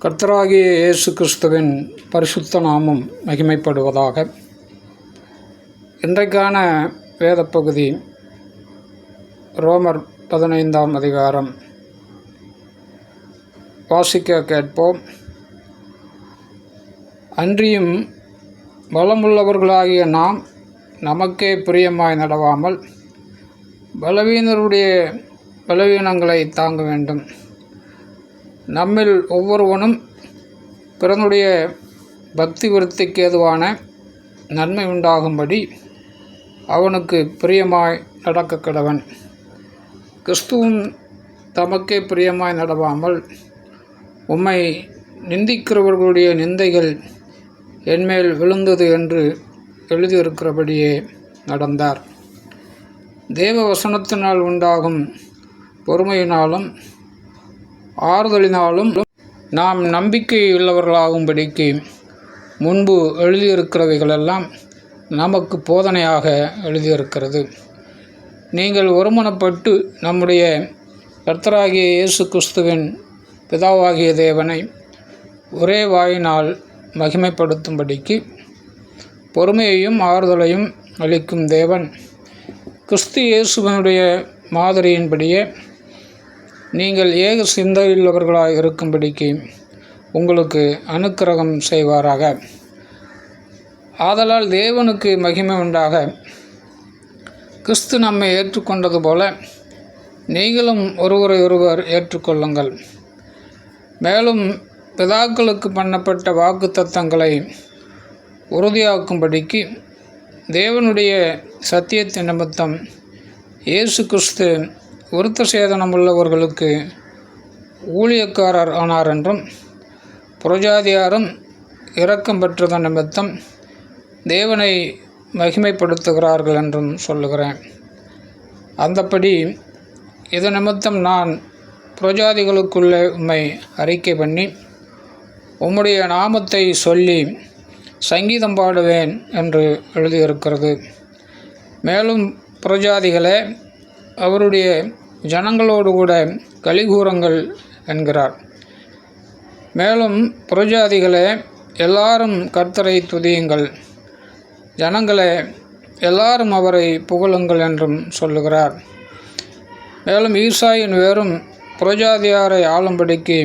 கர்த்தராகிய இயேசு கிறிஸ்துவின் பரிசுத்த நாமம் மகிமைப்படுவதாக. இன்றைக்கான வேத பகுதி ரோமர் 15ஆம் அதிகாரம். வாசிக்க கேட்போம். அன்றியும் பலமுள்ளவர்களாகிய நாம் நமக்கே பிரியமாய் நடவாமல் பலவீனருடைய பலவீனங்களை தாங்க வேண்டும். நம்மில் ஒவ்வொருவனும் பிறனுடைய பக்தி விருத்திக்கு ஏதுவான நன்மை உண்டாகும்படி அவனுக்கு பிரியமாய் நடக்க கடவன். கிறிஸ்துவும் தமக்கே பிரியமாய் நடவாமல் உம்மை நிந்திக்கிறவர்களுடைய நிந்தைகள் என்மேல் விழுந்தது என்று எழுதியிருக்கிறபடியே நடந்தார். தேவ வசனத்தினால் உண்டாகும் பொறுமையினாலும் ஆறுதலினாலும் நாம் நம்பிக்கையுள்ளவர்களாகும்படிக்கு முன்பு எழுதியிருக்கிறவைகளெல்லாம் நமக்கு போதனையாக எழுதியிருக்கிறது. நீங்கள் ஒருமனப்பட்டு நம்முடைய கர்த்தராகிய இயேசு கிறிஸ்துவின் பிதாவாகிய தேவனை ஒரே வாயினால் மகிமைப்படுத்தும்படிக்கு பொறுமையையும் ஆறுதலையும் அளிக்கும் தேவன் கிறிஸ்து இயேசுவனுடைய மாதிரியின்படியே நீங்கள் ஏக சிந்தையுள்ளவர்களாக இருக்கும்படிக்கு உங்களுக்கு அனுக்கிரகம் செய்வாராக. ஆதலால் தேவனுக்கு மகிமை உண்டாக, கிறிஸ்து நம்மை ஏற்றுக்கொண்டது போல நீங்களும் ஒருவரை ஒருவர் ஏற்றுக்கொள்ளுங்கள். மேலும் பிதாக்களுக்கு பண்ணப்பட்ட வாக்குத்தத்தங்களை உறுதியாக்கும்படிக்கு தேவனுடைய சத்தியத்தின் நிமித்தம் இயேசு கிறிஸ்து விருத்த சேதனமுள்ளவர்களுக்கு ஊழியக்காரர் ஆனார் என்றும் புறஜாதியாரும் இரக்கம் பெற்றதன் நிமித்தம் தேவனை மகிமைப்படுத்துகிறார்கள் என்றும் சொல்லுகிறேன். அந்தப்படி இது நிமித்தம் நான் புறஜாதிகளுக்குள்ளே உம்மை அறிக்கை பண்ணி உம்முடைய நாமத்தை சொல்லி சங்கீதம் பாடுவேன் என்று எழுதியிருக்கிறது. மேலும் புறஜாதிகளே, அவருடைய ஜனங்களோடு கூட கலிகூறுங்கள் என்கிறார். மேலும் புறஜாதிகளே, எல்லாரும் கர்த்தரை துதியுங்கள், ஜனங்களே எல்லாரும் அவரை புகழுங்கள் என்றும் சொல்லுகிறார். மேலும் ஈசாயின் வேறும் புறஜாதியாரை ஆளும்படிக்கு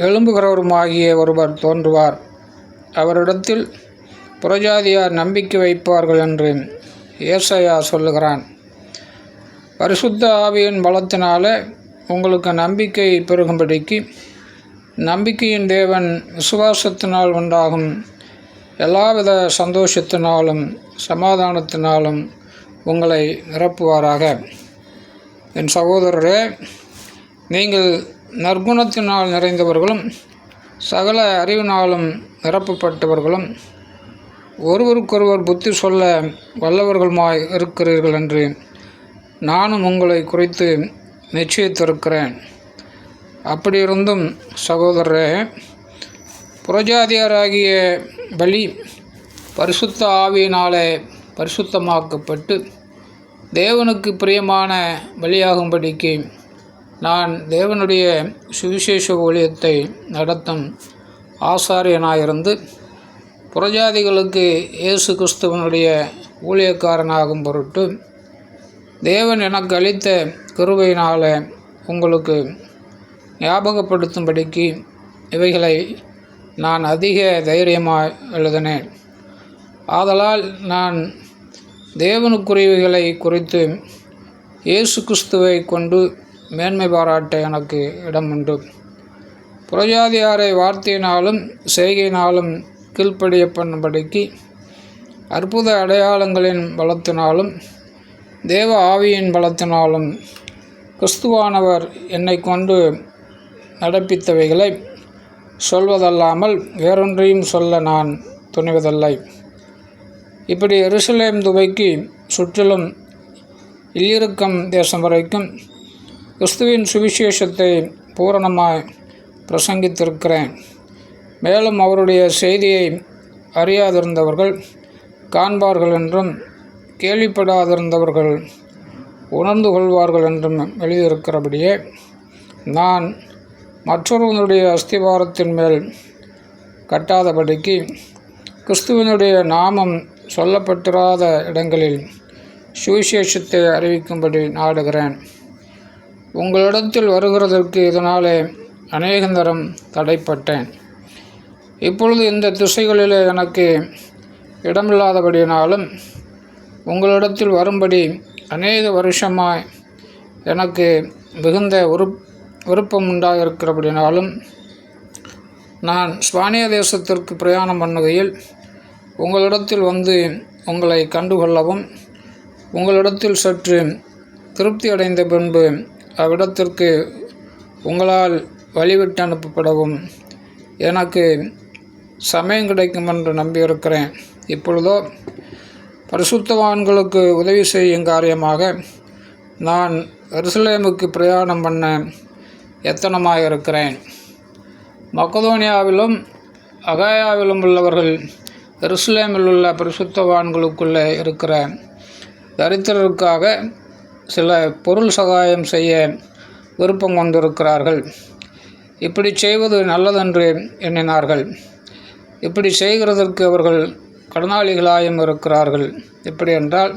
எழும்புகிறவருமாகிய ஒருவர் தோன்றுவார். அவரிடத்தில் புறஜாதியார் நம்பிக்கை வைப்பார்கள் என்று ஏசாயா சொல்லுகிறான். பரிசுத்த ஆவியின் பலத்தினாலே உங்களுக்கு நம்பிக்கை பெருகும்படிக்கு நம்பிக்கையின் தேவன் விசுவாசத்தினால் உண்டாகும் எல்லாவித சந்தோஷத்தினாலும் சமாதானத்தினாலும் உங்களை நிரப்புவாராக. என் சகோதரரே, நீங்கள் நற்குணத்தினால் நிறைந்தவர்களும் சகல அறிவினாலும் நிரப்பப்பட்டவர்களும் ஒருவருக்கொருவர் புத்தி சொல்ல வல்லவர்களுமாய் இருக்கிறீர்கள் என்று நானும் உங்களை குறித்து நிச்சயித்திருக்கிறேன். அப்படியிருந்தும் சகோதரரே, புறஜாதியாராகிய பலி பரிசுத்த ஆவியினாலே பரிசுத்தமாக்கப்பட்டு தேவனுக்கு பிரியமான பலியாகும்படிக்கு நான் தேவனுடைய சுவிசேஷ ஊழியத்தை நடத்தும் ஆசாரியனாயிருந்து புறஜாதிகளுக்கு இயேசு கிறிஸ்துவனுடைய ஊழியக்காரனாகும் பொருட்டு தேவன் எனக்கு அளித்த கிருபையினால் உங்களுக்கு ஞாபகப்படுத்தும்படிக்கு இவைகளை நான் அதிக தைரியமாக எழுதினேன். ஆதலால் நான் தேவனுக்குரியவைகளை குறித்து இயேசு கிறிஸ்துவை கொண்டு மேன்மை பாராட்ட எனக்கு இடம் உண்டு. புறஜாதியாரை வார்த்தையினாலும் செய்கையினாலும் கீழ்ப்படிய பண்ணும்படிக்கு அற்புத அடையாளங்களின் பலத்தினாலும் தேவ ஆவியின் பலத்தினாலும் கிறிஸ்துவானவர் என்னை கொண்டு நடப்பித்தவைகளை சொல்வதல்லாமல் வேறொன்றையும் சொல்ல நான் துணிவதில்லை. இப்படி எருசலேம் துவைக்கு சுற்றிலும் இல்லிருக்கம் தேசம் வரைக்கும் கிறிஸ்துவின் சுவிசேஷத்தை பூரணமாய் பிரசங்கித்திருக்கிறேன். மேலும் அவருடைய செய்தியை அறியாதிருந்தவர்கள் காண்பார்கள் என்றும் கேள்விப்படாதிருந்தவர்கள் உணர்ந்து கொள்வார்கள் என்றும் எழுதியிருக்கிறபடியே நான் மற்றொருவனுடைய அஸ்திவாரத்தின் மேல் கட்டாதபடிக்கு கிறிஸ்துவனுடைய நாமம் சொல்லப்பட்டிராத இடங்களில் சுவிசேஷத்தை அறிவிக்கும்படி நாடுகிறேன். உங்களிடத்தில் வருகிறதற்கு இதனாலே அநேகந்தரம் தடைப்பட்டேன். இப்பொழுது இந்த திசைகளிலே எனக்கு இடமில்லாதபடியினாலும் உங்களிடத்தில் வரும்படி அநேக வருஷமாய் எனக்கு மிகுந்த விருப்பம் உண்டாயிருக்கிறபடினாலும் நான் ஸ்பானிய தேசத்திற்கு பிரயாணம் பண்ணுகையில் உங்களிடத்தில் வந்து உங்களை கண்டுகொள்ளவும் உங்களிடத்தில் சற்று திருப்தி அடைந்த பின்பு அவ்விடத்திற்கு உங்களால் வழிவிட்டு அனுப்பப்படவும் எனக்கு சமயம் கிடைக்கும் என்று நம்பியிருக்கிறேன். இப்பொழுதோ பரிசுத்தவான்களுக்கு உதவி செய்யும் காரியமாக நான் எருசலேமுக்கு பிரயாணம் பண்ண எத்தனமாக இருக்கிறேன். மக்கதோனியாவிலும் அகாயாவிலும் உள்ளவர்கள் எருசலேமில் உள்ள பரிசுத்தவான்களுக்குள்ளே இருக்கிற தரித்திரருக்காக சில பொருள் சகாயம் செய்ய விருப்பம் கொண்டிருக்கிறார்கள். இப்படி செய்வது நல்லதென்று எண்ணினார்கள். இப்படி செய்கிறதற்கு அவர்கள் கடனாளிகளாயும் இருக்கிறார்கள். எப்படி என்றால்,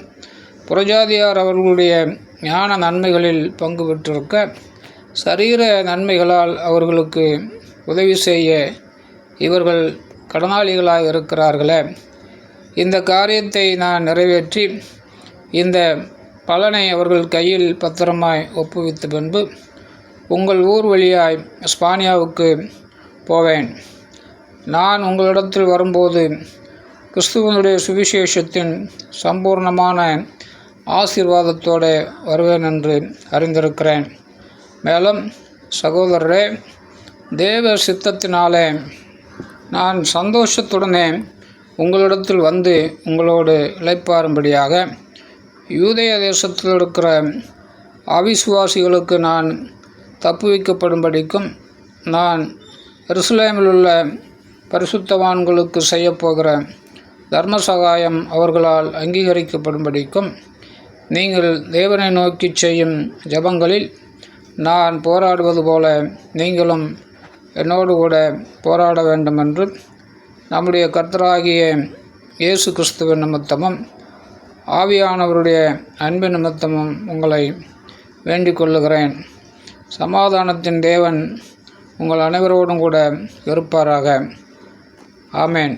புறஜாதியார் அவர்களுடைய ஞான நன்மைகளில் பங்கு பெற்றிருக்க சரீர நன்மைகளால் அவர்களுக்கு உதவி செய்ய இவர்கள் கடனாளிகளாக இருக்கிறார்களே. இந்த காரியத்தை நான் நிறைவேற்றி இந்த பலனை அவர்கள் கையில் பத்திரமாய் ஒப்புவித்த பின்பு உங்கள் ஊர் வழியாய் ஸ்பானியாவுக்கு போவேன். நான் உங்களிடத்தில் வரும்போது கிறிஸ்துவனுடைய சுவிசேஷத்தின் சம்பூர்ணமான ஆசீர்வாதத்தோடு வருவேன் என்று அறிந்திருக்கிறேன். மேலும் சகோதரரே, தேவ சித்தத்தினாலே நான் சந்தோஷத்துடனே உங்களிடத்தில் வந்து உங்களோடு இளைப்பாரும்படியாக யூதேய தேசத்தில் இருக்கிற அவிசுவாசிகளுக்கு நான் தப்புவிக்கப்படும்படிக்கும் நான் எருசலேமில் உள்ள பரிசுத்தவான்களுக்கு செய்யப்போகிற தர்ம சகாயம் அவர்களால் அங்கீகரிக்கப்படும்படிக்கும் நீங்கள் தேவனை நோக்கி செய்யும் ஜெபங்களில் நான் போராடுவது போல நீங்களும் என்னோடு கூட போராட வேண்டும் என்று நம்முடைய கர்த்தராகிய இயேசு கிறிஸ்துவின் நிமித்தமும் ஆவியானவருடைய அன்பின் நிமித்தமும் உங்களை வேண்டிக் கொள்ளுகிறேன். சமாதானத்தின் தேவன் உங்கள் அனைவரோடும் கூட இருப்பாராக. ஆமேன்.